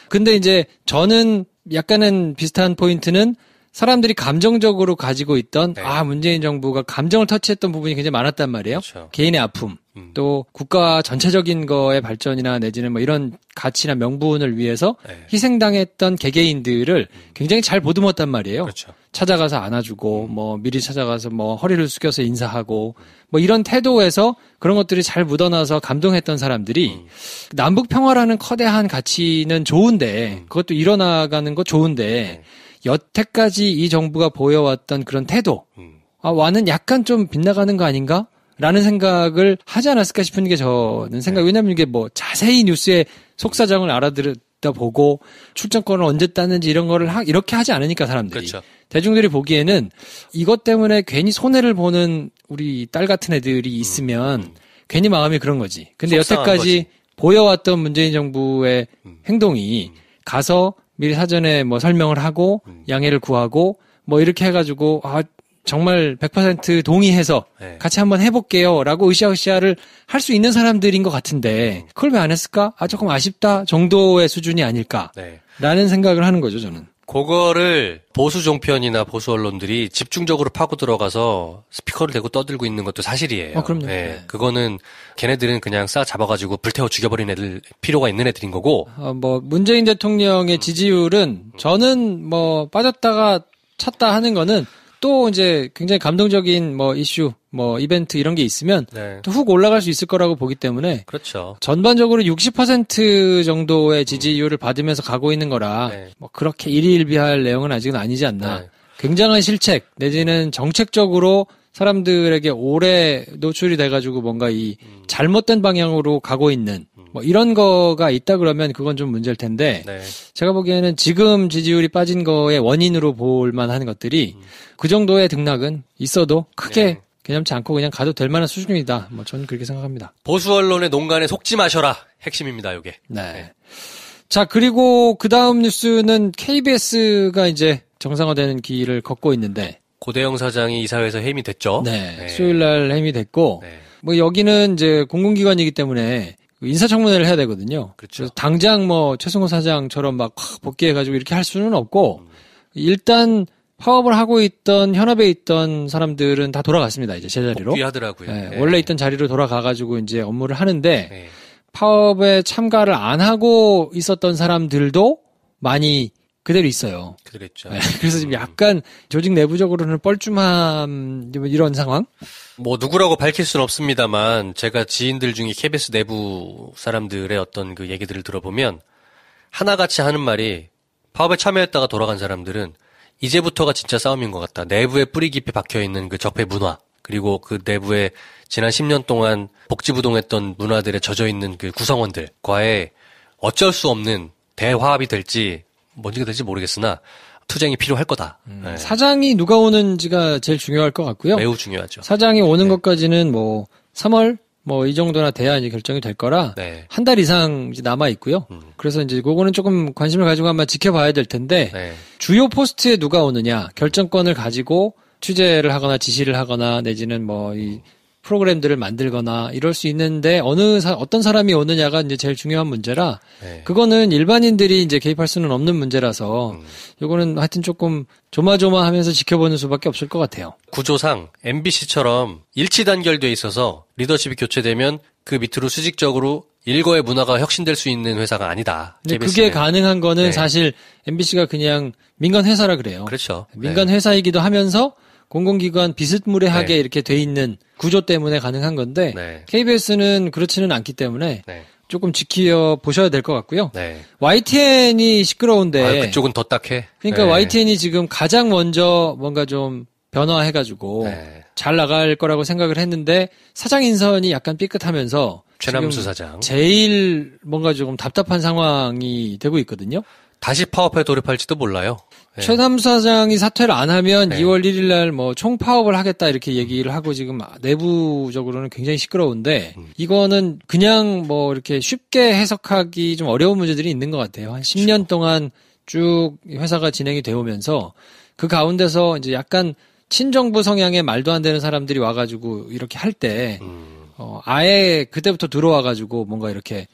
근데 이제 저는 약간은 비슷한 포인트는 사람들이 감정적으로 가지고 있던 문재인 정부가 감정을 터치했던 부분이 굉장히 많았단 말이에요. 그렇죠. 개인의 아픔, 또 국가 전체적인 거의 발전이나 내지는 뭐 이런 가치나 명분을 위해서 희생당했던 개개인들을 굉장히 잘 보듬었단 말이에요. 그렇죠. 찾아가서 안아주고 뭐 미리 찾아가서 뭐 허리를 숙여서 인사하고 뭐 이런 태도에서 그런 것들이 잘 묻어나서 감동했던 사람들이 남북 평화라는 커다란 가치는 좋은데 그것도 일어나가는 거 좋은데 여태까지 이 정부가 보여왔던 그런 태도, 와는 약간 좀 빗나가는 거 아닌가? 라는 생각을 하지 않았을까 싶은 게 저는 생각, 왜냐면 이게 뭐 자세히 뉴스의 속사정을 알아들다 보고 출전권을 언제 땄는지 이런 거를 이렇게 하지 않으니까 사람들이. 그렇죠. 대중들이 보기에는 이것 때문에 괜히 손해를 보는 우리 딸 같은 애들이 있으면 괜히 마음이 그런 거지. 근데 여태까지 거지. 보여왔던 문재인 정부의 행동이 가서 미리 사전에 뭐 설명을 하고 양해를 구하고 뭐 이렇게 해가지고 정말 100% 동의해서 같이 한번 해볼게요라고 으쌰으쌰를 할 수 있는 사람들인 것 같은데 그걸 왜 안 했을까? 조금 아쉽다 정도의 수준이 아닐까라는 생각을 하는 거죠 저는. 그거를 보수 종편이나 보수 언론들이 집중적으로 파고 들어가서 스피커를 대고 떠들고 있는 것도 사실이에요. 그럼요. 그거는 걔네들은 그냥 싸 잡아가지고 불태워 죽여버린 애들 필요가 있는 애들인 거고. 뭐 문재인 대통령의 지지율은 저는 뭐 빠졌다가 찼다 하는 거는 또 이제 굉장히 감동적인 뭐 이슈, 뭐 이벤트 이런 게 있으면 또 훅 올라갈 수 있을 거라고 보기 때문에 그렇죠. 전반적으로 60% 정도의 지지율을 받으면서 가고 있는 거라 뭐 그렇게 일희일비할 내용은 아직은 아니지 않나. 굉장한 실책 내지는 정책적으로 사람들에게 오래 노출이 돼가지고 뭔가 이 잘못된 방향으로 가고 있는 뭐 이런 거가 있다 그러면 그건 좀 문제일 텐데 제가 보기에는 지금 지지율이 빠진 거의 원인으로 볼 만한 것들이 그 정도의 등락은 있어도 크게 개념치 않고 그냥 가도 될 만한 수준이다. 뭐 저는 그렇게 생각합니다. 보수 언론의 농간에 속지 마셔라. 핵심입니다, 이게. 자, 그리고 그 다음 뉴스는 KBS가 이제 정상화되는 길을 걷고 있는데 고대영 사장이 이사회에서 해임이 됐죠. 수요일 날 해임이 됐고 뭐 여기는 이제 공공기관이기 때문에 인사청문회를 해야 되거든요. 그렇죠. 그래서 당장 뭐 최승호 사장처럼 막 복귀해가지고 이렇게 할 수는 없고 일단 파업을 하고 있던 현업에 있던 사람들은 다 돌아갔습니다. 이제 제자리로. 복귀하더라고요. 원래 있던 자리로 돌아가가지고 이제 업무를 하는데 파업에 참가를 안 하고 있었던 사람들도 많이 그대로 있어요. 그대로 있죠. 그래서 지금 약간 조직 내부적으로는 뻘쭘함 이런 상황? 뭐 누구라고 밝힐 수는 없습니다만 제가 지인들 중에 KBS 내부 사람들의 어떤 그 얘기들을 들어보면 하나같이 하는 말이 파업에 참여했다가 돌아간 사람들은 이제부터가 진짜 싸움인 것 같다. 내부에 뿌리 깊이 박혀있는 그 적폐 문화 그리고 그 내부에 지난 10년 동안 복지부동했던 문화들에 젖어있는 그 구성원들과의 어쩔 수 없는 대화합이 될지 뭔지가 될지 모르겠으나 투쟁이 필요할 거다. 사장이 누가 오는지가 제일 중요할 것 같고요. 매우 중요하죠. 사장이 오는 것까지는 뭐 3월 뭐 이 정도나 돼야 이제 결정이 될 거라 한 달 이상 이제 남아 있고요. 그래서 이제 그거는 조금 관심을 가지고 한번 지켜봐야 될 텐데 주요 포스트에 누가 오느냐 결정권을 가지고 취재를 하거나 지시를 하거나 내지는 뭐 이 프로그램들을 만들거나 이럴 수 있는데 어떤 사람이 오느냐가 이제 제일 중요한 문제라 그거는 일반인들이 이제 개입할 수는 없는 문제라서 이거는 하여튼 조금 조마조마하면서 지켜보는 수밖에 없을 것 같아요. 구조상 MBC처럼 일치 단결돼 있어서 리더십이 교체되면 그 밑으로 수직적으로 일거의 문화가 혁신될 수 있는 회사가 아니다. 근데 그게 가능한 거는 사실 MBC가 그냥 민간 회사라 그래요. 그렇죠. 민간 회사이기도 하면서 공공기관 비스무리하게 이렇게 돼 있는 구조 때문에 가능한 건데 KBS는 그렇지는 않기 때문에 조금 지켜보셔야 될 것 같고요. YTN이 시끄러운데 그쪽은 더 딱해. 그러니까 YTN이 지금 가장 먼저 뭔가 좀 변화해가지고 잘 나갈 거라고 생각을 했는데 사장 인선이 약간 삐끗하면서 최남수 사장 제일 뭔가 조금 답답한 상황이 되고 있거든요. 다시 파업에 돌입할지도 몰라요. 네. 최 사무사장이 사퇴를 안 하면 네. 2월 1일 날 뭐 총파업을 하겠다 이렇게 얘기를 하고 지금 내부적으로는 굉장히 시끄러운데 이거는 그냥 뭐 이렇게 쉽게 해석하기 좀 어려운 문제들이 있는 것 같아요. 한 10년 동안 쭉 회사가 진행이 되어 오면서 그 가운데서 이제 약간 친정부 성향의 말도 안 되는 사람들이 와가지고 이렇게 할 때, 아예 그때부터 들어와가지고 뭔가 이렇게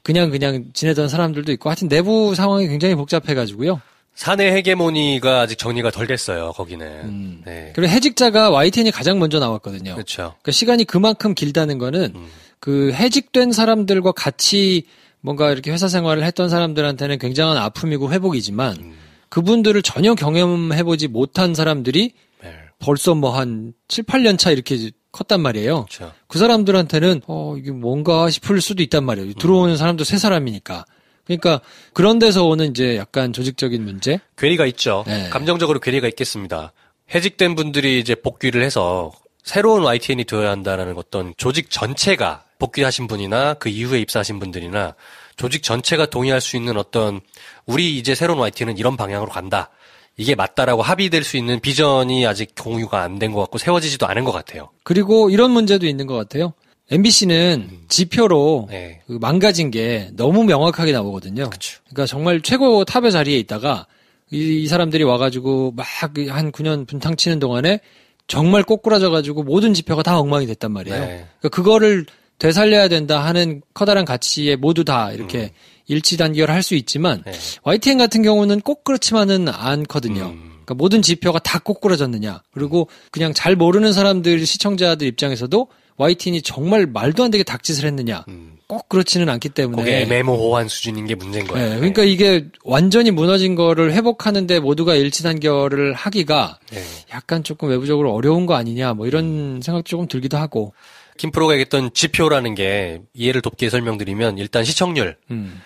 그냥 지내던 사람들도 있고 하여튼 내부 상황이 굉장히 복잡해가지고요. 사내 헤게모니가 아직 정리가 덜 됐어요, 거기는. 네. 그리고 해직자가 YTN이 가장 먼저 나왔거든요. 그렇죠. 그러니까 시간이 그만큼 길다는 거는 그 해직된 사람들과 같이 뭔가 이렇게 회사 생활을 했던 사람들한테는 굉장한 아픔이고 회복이지만 그분들을 전혀 경험해보지 못한 사람들이 네. 벌써 뭐 한 7, 8년 차 이렇게 컸단 말이에요. 그렇죠. 그 사람들한테는 이게 뭔가 싶을 수도 있단 말이에요. 들어오는 사람도 세 사람이니까. 그러니까 그런 데서 오는 이제 약간 조직적인 문제? 괴리가 있죠. 네. 감정적으로 괴리가 있겠습니다. 해직된 분들이 이제 복귀를 해서 새로운 YTN이 되어야 한다는 어떤 조직 전체가 복귀하신 분이나 그 이후에 입사하신 분들이나 조직 전체가 동의할 수 있는 어떤 우리 이제 새로운 YTN은 이런 방향으로 간다. 이게 맞다라고 합의될 수 있는 비전이 아직 공유가 안 된 것 같고 세워지지도 않은 것 같아요. 그리고 이런 문제도 있는 것 같아요. MBC는 지표로 네. 그 망가진 게 너무 명확하게 나오거든요. 그쵸. 그러니까 정말 최고 탑의 자리에 있다가 이 사람들이 와가지고 막 한 9년 분탕 치는 동안에 정말 꼬꾸라져가지고 모든 지표가 다 엉망이 됐단 말이에요. 네. 그러니까 그거를 되살려야 된다 하는 커다란 가치에 모두 다 이렇게 일치 단결할 수 있지만 네. YTN 같은 경우는 꼭 그렇지만은 않거든요. 그러니까 모든 지표가 다 꼬꾸라졌느냐. 그리고 그냥 잘 모르는 사람들 시청자들 입장에서도 YTN이 정말 말도 안 되게 닭짓을 했느냐. 꼭 그렇지는 않기 때문에. 그게 애매모호한 수준인 게 문제인 거예요. 네, 그러니까 이게 완전히 무너진 거를 회복하는데 모두가 일치 단결을 하기가 네. 약간 조금 외부적으로 어려운 거 아니냐. 뭐 이런 생각도 조금 들기도 하고. 김프로가 얘기했던 지표라는 게 이해를 돕게 설명드리면 일단 시청률.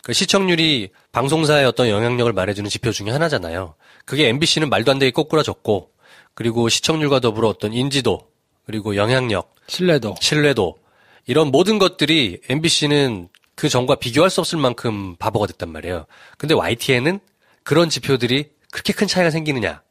그 시청률이 방송사의 어떤 영향력을 말해주는 지표 중에 하나잖아요. 그게 MBC는 말도 안 되게 꼬꾸라졌고 그리고 시청률과 더불어 어떤 인지도 그리고 영향력, 신뢰도 이런 모든 것들이 MBC는 그 전과 비교할 수 없을 만큼 바보가 됐단 말이에요. 근데 YTN은 그런 지표들이 그렇게 큰 차이가 생기느냐?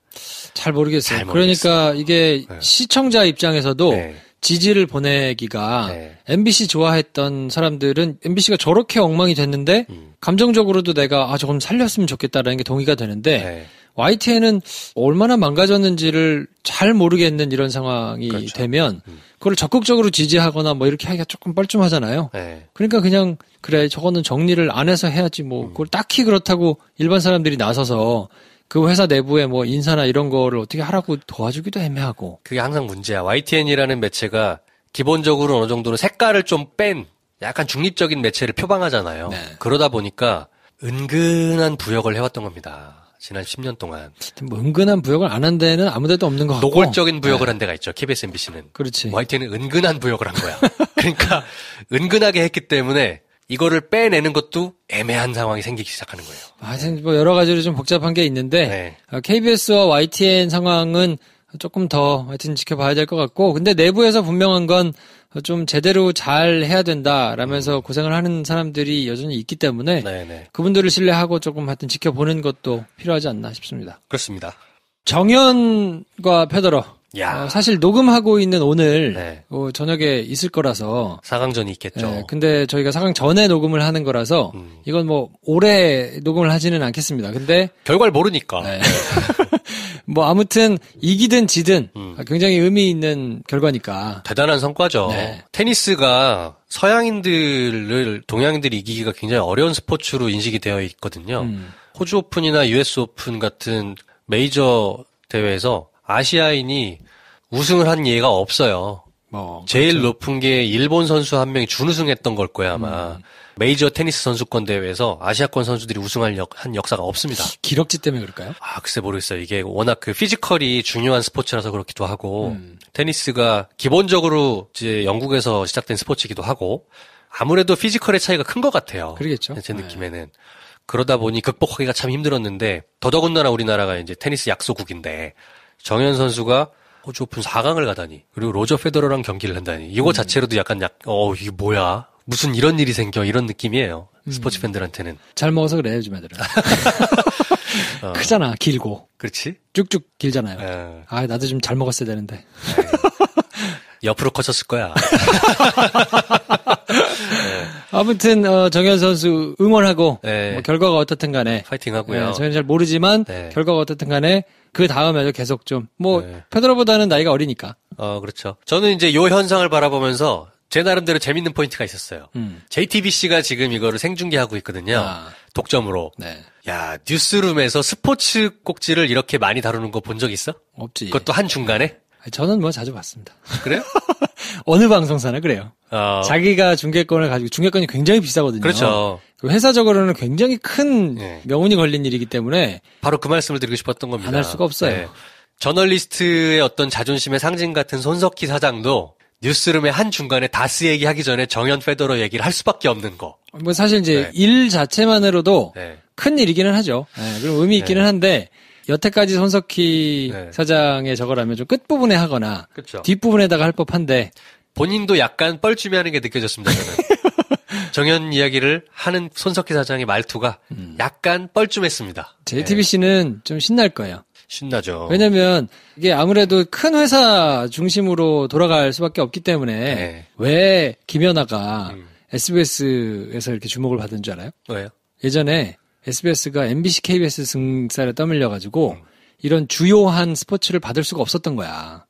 잘 모르겠어요. 그러니까 이게 네. 시청자 입장에서도 네. 지지를 보내기가 네. MBC 좋아했던 사람들은 MBC가 저렇게 엉망이 됐는데 감정적으로도 내가 저건 살렸으면 좋겠다라는 게 동의가 되는데 네. YTN은 얼마나 망가졌는지를 잘 모르겠는 이런 상황이 그렇죠. 되면 그걸 적극적으로 지지하거나 뭐 이렇게 하기가 조금 뻘쭘하잖아요. 네. 그러니까 그냥 그래 저거는 정리를 안 해서 해야지 뭐 그걸 딱히 그렇다고 일반 사람들이 나서서 그 회사 내부에 뭐 인사나 이런 거를 어떻게 하라고 도와주기도 애매하고. 그게 항상 문제야. YTN이라는 매체가 기본적으로 어느 정도는 색깔을 좀 뺀 약간 중립적인 매체를 표방하잖아요. 네. 그러다 보니까 은근한 부역을 해왔던 겁니다. 지난 10년 동안. 뭐 은근한 부역을 안 한 데는 아무 데도 없는 것 같고. 노골적인 부역을 한 데가 있죠. KBS, MBC는. 그렇지. YTN은 은근한 부역을 한 거야. 그러니까 은근하게 했기 때문에 이거를 빼내는 것도 애매한 상황이 생기기 시작하는 거예요. 하여튼 뭐 여러 가지로 좀 복잡한 게 있는데 네. KBS와 YTN 상황은 조금 더 하여튼 지켜봐야 될 것 같고 근데 내부에서 분명한 건 좀 제대로 잘 해야 된다라면서 고생을 하는 사람들이 여전히 있기 때문에 네네. 그분들을 신뢰하고 조금 하여튼 지켜보는 것도 필요하지 않나 싶습니다. 그렇습니다. 정현과 페더러 사실 녹음하고 있는 오늘 네. 저녁에 있을 거라서 4강전이 있겠죠. 네, 근데 저희가 4강 전에 녹음을 하는 거라서 이건 뭐 올해 녹음을 하지는 않겠습니다. 근데 결과를 모르니까. 네. 뭐 아무튼 이기든 지든 굉장히 의미 있는 결과니까. 대단한 성과죠. 네. 테니스가 서양인들을 동양인들이 이기기가 굉장히 어려운 스포츠로 인식이 되어 있거든요. 호주 오픈이나 US 오픈 같은 메이저 대회에서 아시아인이 우승을 한 예가 없어요. 제일 그렇죠. 높은 게 일본 선수 한 명이 준우승했던 걸 거야 아마. 메이저 테니스 선수권 대회에서 아시아권 선수들이 우승한 역사가 없습니다. 기럭지 때문에 그럴까요? 글쎄 모르겠어요. 이게 워낙 그 피지컬이 중요한 스포츠라서 그렇기도 하고 테니스가 기본적으로 이제 영국에서 시작된 스포츠이기도 하고 아무래도 피지컬의 차이가 큰 것 같아요. 그러겠죠. 제 느낌에는. 그러다 보니 극복하기가 참 힘들었는데 더더군다나 우리나라가 이제 테니스 약소국인데 정현 선수가 호주 오픈 4강을 가다니 그리고 로저 페더러랑 경기를 한다니 이거 자체로도 약간 이게 뭐야 무슨 이런 일이 생겨 이런 느낌이에요. 스포츠 팬들한테는. 잘 먹어서 그래 요즘 애들은. 크잖아 길고. 그렇지. 쭉쭉 길잖아요. 나도 좀 잘 먹었어야 되는데. 옆으로 커졌을 거야. 아무튼 정현 선수 응원하고 뭐 결과가 어떻든 간에 파이팅 하고요. 저희는 잘 모르지만 결과가 어떻든 간에 그 다음에도 계속 좀 페더러보다는 나이가 어리니까. 그렇죠. 저는 이제 요 현상을 바라보면서 제 나름대로 재밌는 포인트가 있었어요. JTBC가 지금 이거를 생중계하고 있거든요. 독점으로. 야, 뉴스룸에서 스포츠 꼭지를 이렇게 많이 다루는 거 본 적 있어? 없지. 그것도 한 중간에? 저는 뭐 자주 봤습니다. 그래요? 어느 방송사나 그래요. 자기가 중계권을 가지고 중계권이 굉장히 비싸거든요. 그렇죠. 회사적으로는 굉장히 큰 명운이 걸린 일이기 때문에 바로 그 말씀을 드리고 싶었던 겁니다. 안 할 수가 없어요. 네. 저널리스트의 어떤 자존심의 상징 같은 손석희 사장도 뉴스룸의 한 중간에 다스 얘기하기 전에 정현 페더러 얘기를 할 수밖에 없는 거. 뭐 사실 이제 일 자체만으로도 큰 일이기는 하죠. 그럼 의미 있기는 한데 여태까지 손석희 사장의 저거라면 좀 끝부분에 하거나 그쵸. 뒷부분에다가 할 법한데 본인도 약간 뻘쭘해하는 게 느껴졌습니다. 저는. 정현 이야기를 하는 손석희 사장의 말투가 약간 뻘쭘했습니다. JTBC는 좀 신날 거예요. 신나죠. 왜냐면 이게 아무래도 큰 회사 중심으로 돌아갈 수밖에 없기 때문에 왜 김연아가 SBS에서 이렇게 주목을 받은 줄 알아요? 왜요? 예전에 SBS가 MBC, KBS 승사를 떠밀려가지고 이런 주요한 스포츠를 받을 수가 없었던 거야.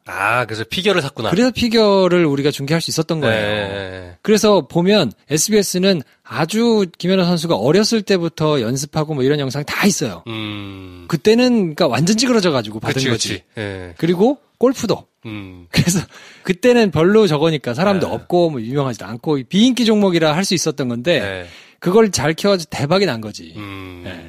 그래서 피겨를 샀구나. 그래서 피겨를 우리가 중계할 수 있었던 거예요. 그래서 보면 SBS는 아주 김연아 선수가 어렸을 때부터 연습하고 뭐 이런 영상이 다 있어요. 그때는 그러니까 완전 찌그러져가지고 받은 거지. 그리고 골프도. 그래서 그때는 별로 저거니까 사람도 없고 뭐 유명하지도 않고 비인기 종목이라 할 수 있었던 건데 그걸 잘 키워가지고 대박이 난 거지.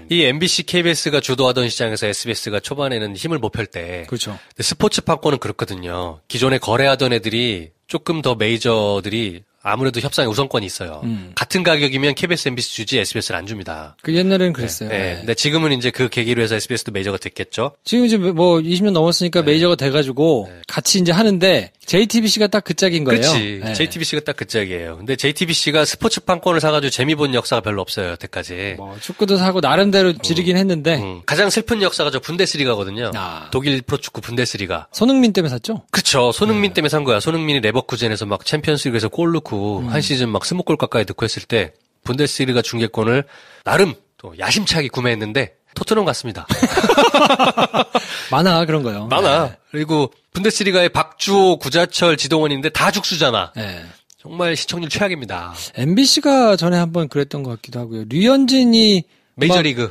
이 MBC, KBS가 주도하던 시장에서 SBS가 초반에는 힘을 못 펼 때. 그렇죠. 스포츠 판권은 그렇거든요. 기존에 거래하던 애들이 조금 더 메이저들이 아무래도 협상에 우선권이 있어요. 같은 가격이면 KBS, MBC 주지 SBS를 안 줍니다. 그 옛날에는 그랬어요. 근데 지금은 이제 그 계기로 해서 SBS도 메이저가 됐겠죠. 지금 이제 뭐 20년 넘었으니까 메이저가 돼가지고 같이 이제 하는데 JTBC가 딱 그 짝인 거예요. 그렇지. JTBC가 딱 그 짝이에요. 근데 JTBC가 스포츠 판권을 사가지고 재미 본 역사가 별로 없어요, 여태까지. 뭐 축구도 사고 나름대로 지르긴 했는데. 가장 슬픈 역사가 저 분데스리가거든요. 독일 프로축구 분데스리가. 손흥민 때문에 샀죠? 그쵸. 손흥민 때문에 산 거야. 손흥민이 레버쿠젠에서 막 챔피언스리그에서 골 넣고 한 시즌 막 20골 가까이 넣고 했을 때 분데스리가 중계권을 나름 또 야심차게 구매했는데 토트넘 갔습니다. 많아 그런 거요. 많아. 그리고 분데스리가의 박주호, 구자철, 지동원인데 다 죽수잖아. 정말 시청률 최악입니다. MBC가 전에 한번 그랬던 것 같기도 하고요. 류현진이 메이저리그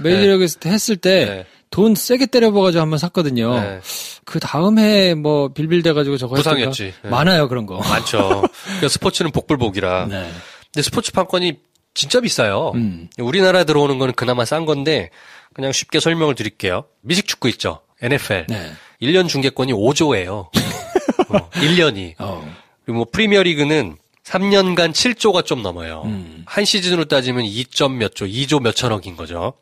했을 때 돈 세게 때려봐가지고 한번 샀거든요. 그 다음 해 뭐 빌빌대가지고 저거 부상이었지. 많아요 그런 거. 많죠. 그러니까 스포츠는 복불복이라. 근데 스포츠 판권이 진짜 비싸요. 우리나라 들어오는 거는 그나마 싼 건데 그냥 쉽게 설명을 드릴게요. 미식축구 있죠. NFL. 1년 중계권이 5조예요. 1년이. 그리고 뭐 프리미어리그는 3년간 7조가 좀 넘어요. 한 시즌으로 따지면 2점 몇 조, 2조 몇천억인 거죠.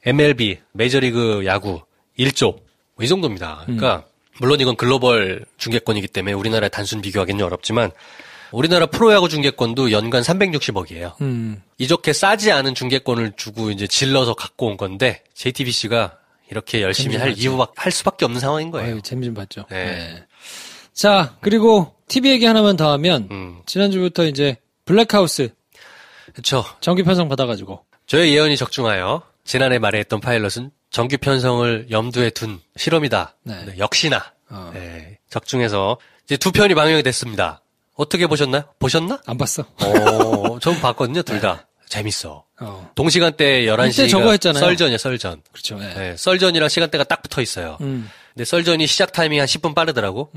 MLB, 메이저리그 야구 1조. 이 정도입니다. 그러니까 물론 이건 글로벌 중계권이기 때문에 우리나라에 단순 비교하기는 어렵지만 우리나라 프로야구 중계권도 연간 360억이에요. 이렇게 싸지 않은 중계권을 주고 이제 질러서 갖고 온 건데 JTBC가 이렇게 열심히 할 수밖에 없는 상황인 거예요. 재미 좀 봤죠. 자, 그리고 TV 얘기 하나만 더 하면 지난주부터 이제 블랙하우스. 그렇죠. 정규 편성 받아가지고. 저의 예언이 적중하여 지난해 말에 했던 파일럿은 정규 편성을 염두에 둔 실험이다. 역시나 적중해서 이제 2편이 방영이 됐습니다. 어떻게 보셨나요? 보셨나? 안 봤어. 전 봤거든요, 둘 다. 재밌어. 동시간대 11시가 저거 했잖아요. 썰전이야, 썰전. 그렇죠. 썰전이랑 시간대가 딱 붙어 있어요. 근데 썰전이 시작 타이밍이 한 10분 빠르더라고.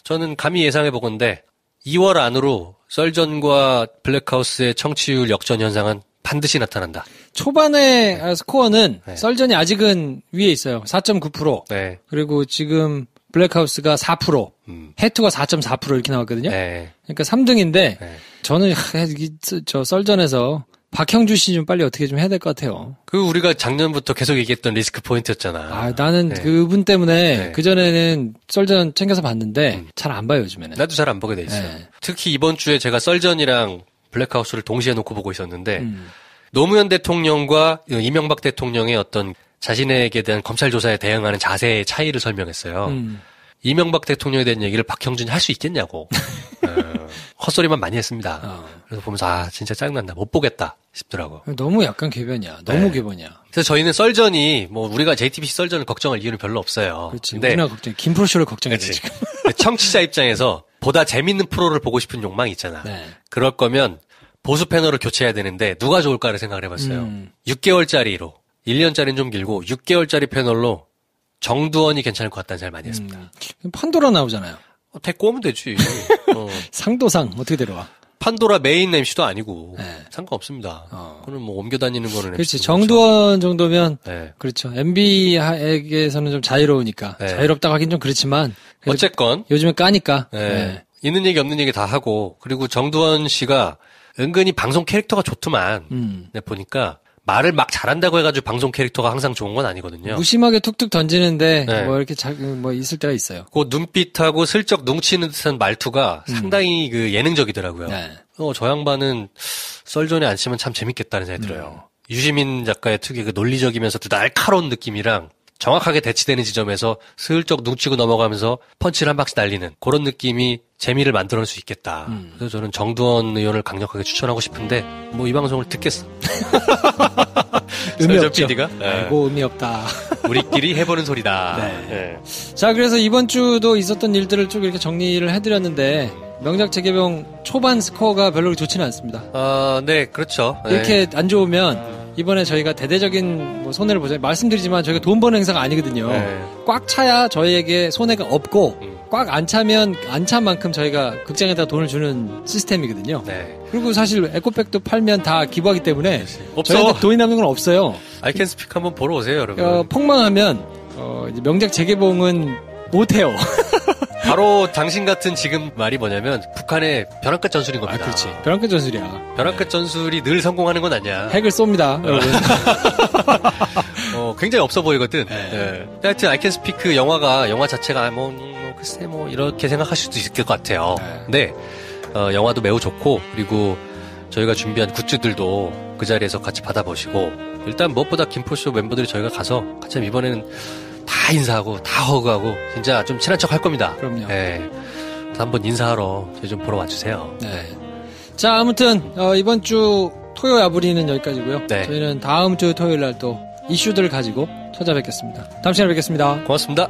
저는 감히 예상해 보건데 2월 안으로 썰전과 블랙하우스의 청취율 역전 현상은 반드시 나타난다. 초반에 스코어는 썰전이 아직은 위에 있어요. 4.9%. 그리고 지금 블랙하우스가 4%, 해투가 4.4% 이렇게 나왔거든요. 그러니까 3등인데 저는 저 썰전에서 박형주 씨 좀 빨리 어떻게 좀 해야 될 것 같아요. 그 우리가 작년부터 계속 얘기했던 리스크 포인트였잖아. 나는 그분 때문에 그전에는 썰전 챙겨서 봤는데 잘 안 봐요, 요즘에는. 나도 잘 안 보게 돼 있어요. 특히 이번 주에 제가 썰전이랑 블랙하우스를 동시에 놓고 보고 있었는데 노무현 대통령과 이명박 대통령의 어떤 자신에게 대한 검찰 조사에 대응하는 자세의 차이를 설명했어요. 이명박 대통령에 대한 얘기를 박형준이 할 수 있겠냐고. 헛소리만 많이 했습니다. 그래서 보면서 진짜 짜증난다. 못 보겠다 싶더라고. 너무 약간 궤변이야. 너무 궤변이야. 그래서 저희는 썰전이 우리가 JTBC 썰전을 걱정할 이유는 별로 없어요. 그렇지. 우리나 걱정. 김프로쇼를 걱정했지 지금. 청취자 입장에서 보다 재밌는 프로를 보고 싶은 욕망이 있잖아. 네. 그럴 거면 보수 패널을 교체해야 되는데 누가 좋을까를 생각을 해봤어요. 6개월짜리로 1년짜리는 좀 길고 6개월짜리 패널로 정두원이 괜찮을 것 같다는 생각을 많이 했습니다. 판도라 나오잖아요. 데리고 오면 되지. 상도상 어떻게 데려와? 판도라 메인 MC도 아니고 상관없습니다. 그거는 옮겨 다니는 거는 그렇지. 정두원 정도면 그렇죠. MB에게서는 좀 자유로우니까 자유롭다고 하긴 좀 그렇지만 어쨌건 요즘에 까니까 있는 얘기 없는 얘기 다 하고 그리고 정두원 씨가 은근히 방송 캐릭터가 좋더만 보니까 말을 막 잘한다고 해가지고 방송 캐릭터가 항상 좋은 건 아니거든요. 무심하게 툭툭 던지는데 이렇게 있을 때가 있어요. 그 눈빛하고 슬쩍 뭉치는 듯한 말투가 상당히 그 예능적이더라고요. 저 양반은 썰전에 안 치면 참 재밌겠다는 생각이 들어요. 유시민 작가의 특유의 그 논리적이면서도 날카로운 느낌이랑 정확하게 대치되는 지점에서 슬쩍 눈치고 넘어가면서 펀치를 한 박씩 날리는 그런 느낌이 재미를 만들어낼 수 있겠다. 그래서 저는 정두원 의원을 강력하게 추천하고 싶은데 이 방송을 듣겠어. 의미 없죠. PD가? 아이고 의미 없다. 우리끼리 해보는 소리다. 자, 그래서 이번 주도 있었던 일들을 쭉 이렇게 정리를 해드렸는데 명작 재개봉 초반 스코어가 별로 좋지는 않습니다. 네, 그렇죠. 이렇게 안 좋으면 이번에 저희가 대대적인 손해를 보자. 말씀드리지만 저희가 돈 버는 행사가 아니거든요. 꽉 차야 저희에게 손해가 없고 꽉 안 차면 안 찬 만큼 저희가 극장에다 돈을 주는 시스템이거든요. 그리고 사실 에코백도 팔면 다 기부하기 때문에 저희한테 돈이 남는 건 없어요. 아이캔스픽 한번 보러 오세요, 여러분. 폭망하면 이제 명작 재개봉은 못해요. 바로 당신 같은 지금 말이 뭐냐면 북한의 벼랑끝 전술인 겁니다. 그렇지. 벼랑끝 전술이야. 벼랑끝 전술이 늘 성공하는 건 아니야. 핵을 쏩니다, 여러분. 굉장히 없어 보이거든. 하여튼 아이캔스피크 영화 자체가 글쎄 이렇게 생각하실 수도 있을 것 같아요. 근데 영화도 매우 좋고 그리고 저희가 준비한 굿즈들도 그 자리에서 같이 받아보시고 일단 무엇보다 김포쇼 멤버들이 저희가 가서 같이 이번에는 다 인사하고 다 허그하고 진짜 좀 친한 척 할 겁니다. 그럼요. 한번 인사하러 저희 좀 보러 와주세요. 자, 아무튼 이번 주 토요 야부리는 여기까지고요. 저희는 다음 주 토요일 날 또 이슈들을 가지고 찾아뵙겠습니다. 다음 시간에 뵙겠습니다. 고맙습니다.